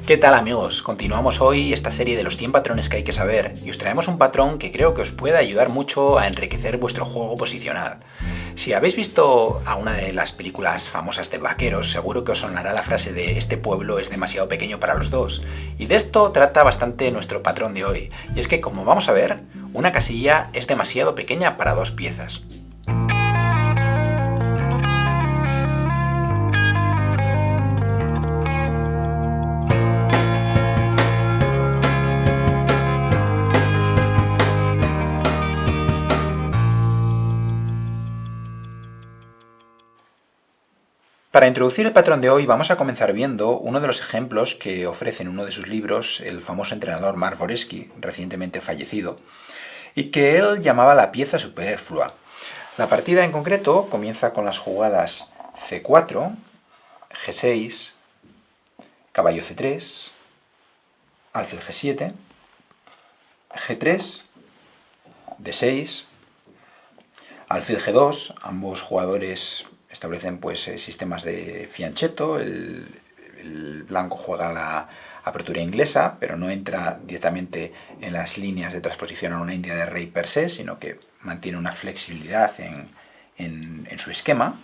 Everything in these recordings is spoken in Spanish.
¿Qué tal amigos? Continuamos hoy esta serie de los 100 patrones que hay que saber y os traemos un patrón que creo que os puede ayudar mucho a enriquecer vuestro juego posicional. Si habéis visto alguna de las películas famosas de vaqueros, seguro que os sonará la frase de este pueblo es demasiado pequeño para los dos. Y de esto trata bastante nuestro patrón de hoy. Y es que, como vamos a ver, una casilla es demasiado pequeña para dos piezas. Para introducir el patrón de hoy vamos a comenzar viendo uno de los ejemplos que ofrece en uno de sus libros el famoso entrenador Mark Dvoretzky, recientemente fallecido, y que él llamaba la pieza superflua. La partida en concreto comienza con las jugadas C4, G6, caballo C3, alfil G7, G3, D6, alfil G2, ambos jugadores establecen sistemas de fianchetto, el blanco juega la apertura inglesa, pero no entra directamente en las líneas de transposición a una India de rey per se, sino que mantiene una flexibilidad en su esquema.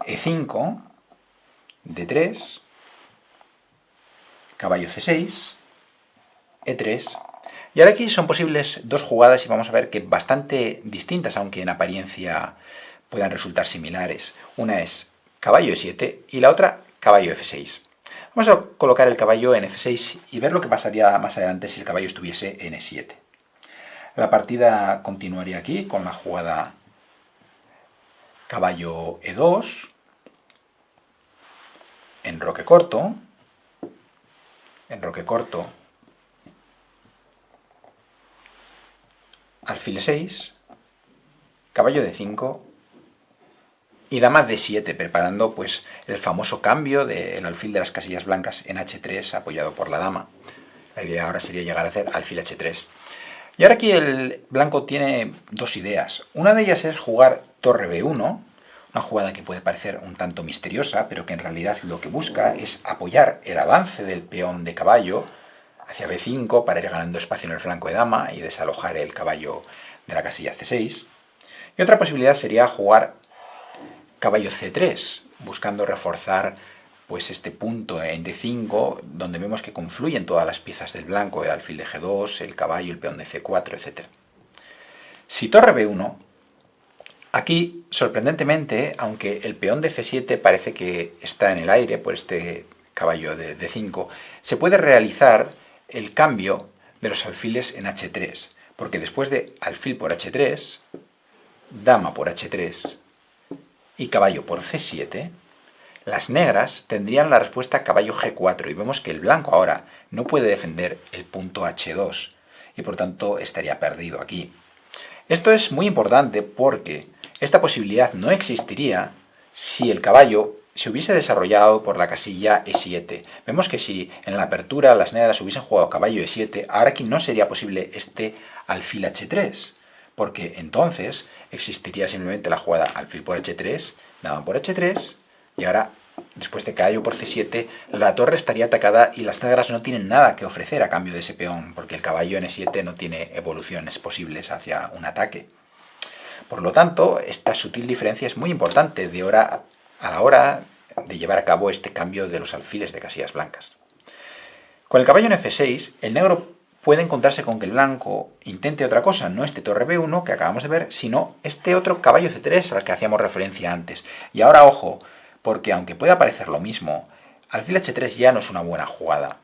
E5, D3, caballo C6, E3. Y ahora aquí son posibles dos jugadas y vamos a ver que bastante distintas, aunque en apariencia puedan resultar similares. Una es caballo E7 y la otra caballo F6. Vamos a colocar el caballo en F6 y ver lo que pasaría más adelante si el caballo estuviese en E7. La partida continuaría aquí con la jugada caballo E2, enroque corto, alfil E6, caballo D5 y dama D7, preparando el famoso cambio del alfil de las casillas blancas en H3 apoyado por la dama. La idea ahora sería llegar a hacer alfil H3. Y ahora aquí el blanco tiene dos ideas. Una de ellas es jugar torre B1, una jugada que puede parecer un tanto misteriosa, pero que en realidad lo que busca es apoyar el avance del peón de caballo hacia B5 para ir ganando espacio en el flanco de dama y desalojar el caballo de la casilla C6. Y otra posibilidad sería jugar caballo C3, buscando reforzar este punto en D5, donde vemos que confluyen todas las piezas del blanco, el alfil de G2, el caballo, el peón de C4, etc. Si torre B1, aquí, sorprendentemente, aunque el peón de C7 parece que está en el aire por este caballo de D5, se puede realizar el cambio de los alfiles en H3, porque después de alfil por H3, dama por H3 y caballo por C7, las negras tendrían la respuesta caballo G4 y vemos que el blanco ahora no puede defender el punto H2 y por tanto estaría perdido aquí. Esto es muy importante porque esta posibilidad no existiría si el caballo se hubiese desarrollado por la casilla E7. Vemos que si en la apertura las negras hubiesen jugado caballo E7, ahora aquí no sería posible este alfil H3, porque entonces existiría simplemente la jugada alfil por H3, dama por H3, y ahora, después de caballo por C7, la torre estaría atacada y las negras no tienen nada que ofrecer a cambio de ese peón, porque el caballo en E7 no tiene evoluciones posibles hacia un ataque. Por lo tanto, esta sutil diferencia es muy importante a la hora de llevar a cabo este cambio de los alfiles de casillas blancas. Con el caballo en F6, el negro puede encontrarse con que el blanco intente otra cosa, no este torre B1 que acabamos de ver, sino este otro caballo C3 al que hacíamos referencia antes. Y ahora ojo, porque aunque pueda parecer lo mismo, alfil H3 ya no es una buena jugada.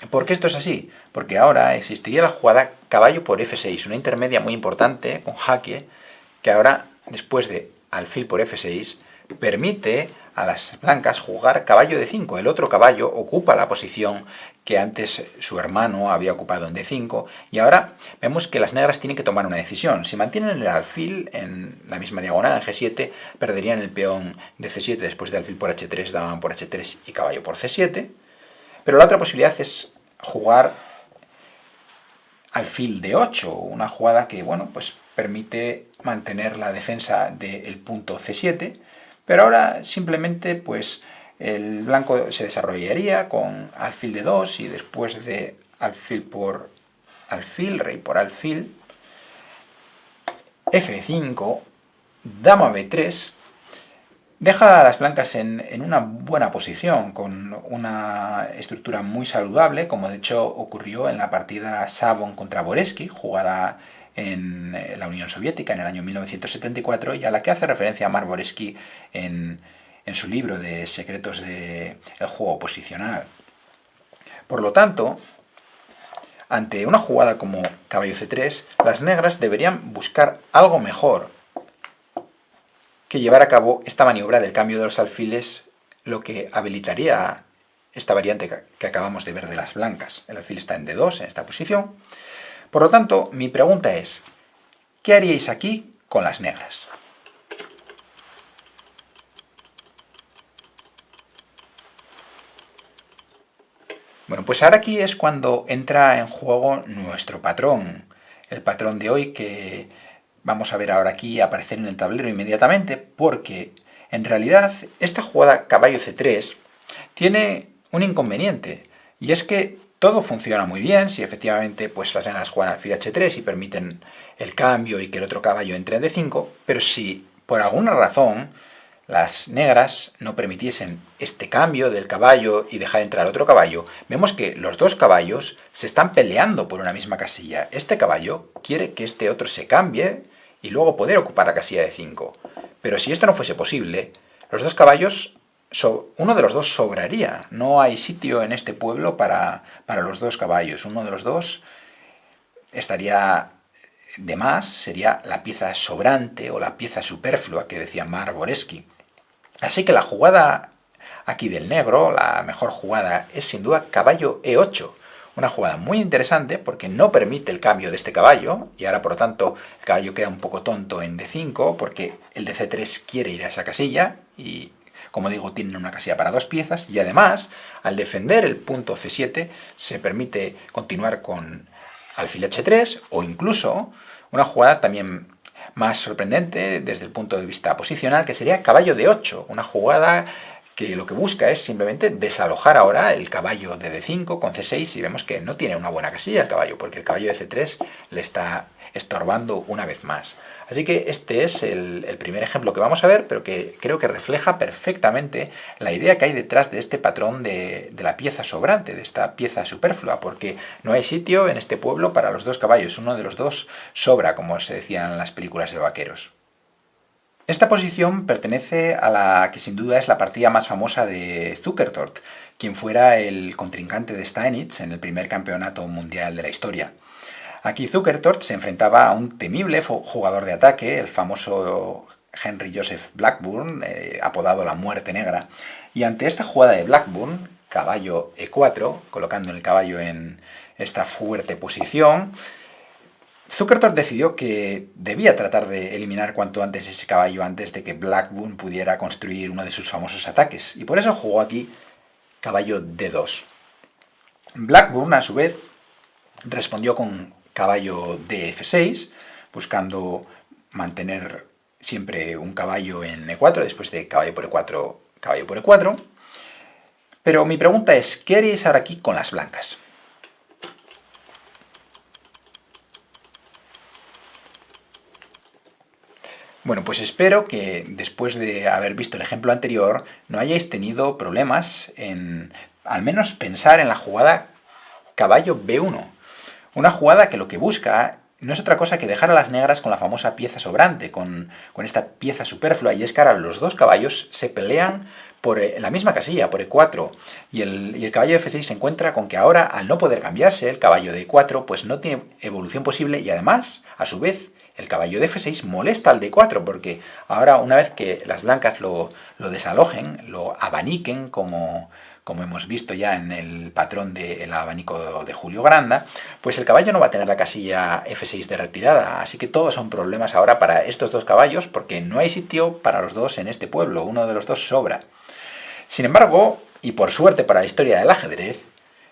¿Por qué esto es así? Porque ahora existiría la jugada caballo por F6, una intermedia muy importante con jaque, que ahora, después de alfil por F6, permite a las blancas jugar caballo D5. El otro caballo ocupa la posición que antes su hermano había ocupado en D5 y ahora vemos que las negras tienen que tomar una decisión. Si mantienen el alfil en la misma diagonal, en G7, perderían el peón de C7 después de alfil por H3, dama por H3 y caballo por C7. Pero la otra posibilidad es jugar alfil D8, una jugada que permite mantener la defensa del punto C7, pero ahora simplemente el blanco se desarrollaría con alfil de 2 y después de alfil por alfil, rey por alfil, F5, dama B3, deja a las blancas en una buena posición, con una estructura muy saludable, como de hecho ocurrió en la partida Savon contra Boresky, jugada en la Unión Soviética en el año 1974, y a la que hace referencia Mark Boresky en su libro de Secretos del juego posicional. Por lo tanto, ante una jugada como caballo C3, las negras deberían buscar algo mejor que llevar a cabo esta maniobra del cambio de los alfiles, lo que habilitaría esta variante que acabamos de ver de las blancas. El alfil está en D2 en esta posición. Por lo tanto, mi pregunta es, ¿qué haríais aquí con las negras? Bueno, pues ahora aquí es cuando entra en juego nuestro patrón. El patrón de hoy que vamos a ver ahora aquí aparecer en el tablero inmediatamente, porque en realidad esta jugada caballo C3 tiene un inconveniente, y es que todo funciona muy bien si efectivamente pues las negras juegan alfil H3 y permiten el cambio y que el otro caballo entre en D5, pero si por alguna razón las negras no permitiesen este cambio del caballo y dejar entrar otro caballo, vemos que los dos caballos se están peleando por una misma casilla. Este caballo quiere que este otro se cambie y luego poder ocupar la casilla de 5. Pero si esto no fuese posible, los dos caballos, uno de los dos sobraría. No hay sitio en este pueblo para los dos caballos. Uno de los dos estaría de más, sería la pieza sobrante o la pieza superflua que decía Mark Boresky. Así que la jugada aquí del negro, la mejor jugada, es sin duda caballo E8. Una jugada muy interesante porque no permite el cambio de este caballo, y ahora por lo tanto el caballo queda un poco tonto en D5 porque el de C3 quiere ir a esa casilla y, como digo, tienen una casilla para dos piezas, y además al defender el punto C7 se permite continuar con alfil H3 o incluso una jugada también más sorprendente desde el punto de vista posicional, que sería caballo D8, una jugada que lo que busca es simplemente desalojar ahora el caballo de D5 con C6, y vemos que no tiene una buena casilla el caballo, porque el caballo de C3 le está estorbando una vez más. Así que este es el primer ejemplo que vamos a ver, pero que creo que refleja perfectamente la idea que hay detrás de este patrón de la pieza sobrante, de esta pieza superflua, porque no hay sitio en este pueblo para los dos caballos, uno de los dos sobra, como se decía en las películas de vaqueros. Esta posición pertenece a la que sin duda es la partida más famosa de Zukertort, quien fuera el contrincante de Steinitz en el primer campeonato mundial de la historia. Aquí Zukertort se enfrentaba a un temible jugador de ataque, el famoso Henry Joseph Blackburn, apodado la Muerte Negra, y ante esta jugada de Blackburn, caballo E4, colocando el caballo en esta fuerte posición, Zukertort decidió que debía tratar de eliminar cuanto antes ese caballo antes de que Blackburn pudiera construir uno de sus famosos ataques, y por eso jugó aquí caballo D2. Blackburn, a su vez, respondió con caballo de F6, buscando mantener siempre un caballo en E4, después de caballo por E4, caballo por E4. Pero mi pregunta es, ¿qué haréis ahora aquí con las blancas? Bueno, pues espero que después de haber visto el ejemplo anterior no hayáis tenido problemas en al menos pensar en la jugada caballo B1. Una jugada que lo que busca no es otra cosa que dejar a las negras con la famosa pieza sobrante, con esta pieza superflua, y es que ahora los dos caballos se pelean por la misma casilla, por E4, y el caballo de F6 se encuentra con que ahora, al no poder cambiarse, el caballo de E4 pues no tiene evolución posible, y además, a su vez, el caballo de F6 molesta al D4, porque ahora, una vez que las blancas lo desalojen, lo abaniquen, como hemos visto ya en el patrón del abanico de Julio Granda, pues el caballo no va a tener la casilla F6 de retirada. Así que todos son problemas ahora para estos dos caballos, porque no hay sitio para los dos en este pueblo, uno de los dos sobra. Sin embargo, y por suerte para la historia del ajedrez,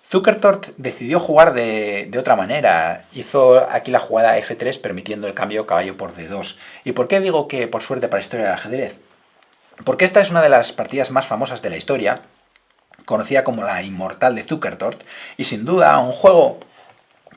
Zukertort decidió jugar de otra manera. Hizo aquí la jugada F3 permitiendo el cambio caballo por D2. ¿Y por qué digo que por suerte para la historia del ajedrez? Porque esta es una de las partidas más famosas de la historia, conocida como la Inmortal de Zukertort, y sin duda un juego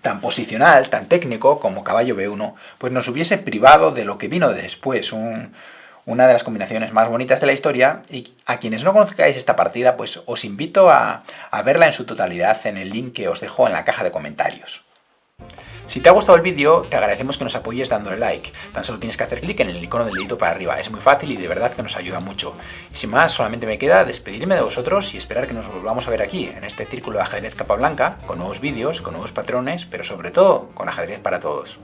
tan posicional, tan técnico como Caballo B1, pues nos hubiese privado de lo que vino después, una de las combinaciones más bonitas de la historia. Y a quienes no conozcáis esta partida, pues os invito a verla en su totalidad en el link que os dejo en la caja de comentarios. Si te ha gustado el vídeo, te agradecemos que nos apoyes dándole like. Tan solo tienes que hacer clic en el icono del dedito para arriba. Es muy fácil y de verdad que nos ayuda mucho. Y sin más, solamente me queda despedirme de vosotros y esperar que nos volvamos a ver aquí, en este círculo de ajedrez capa blanca, con nuevos vídeos, con nuevos patrones, pero sobre todo con ajedrez para todos.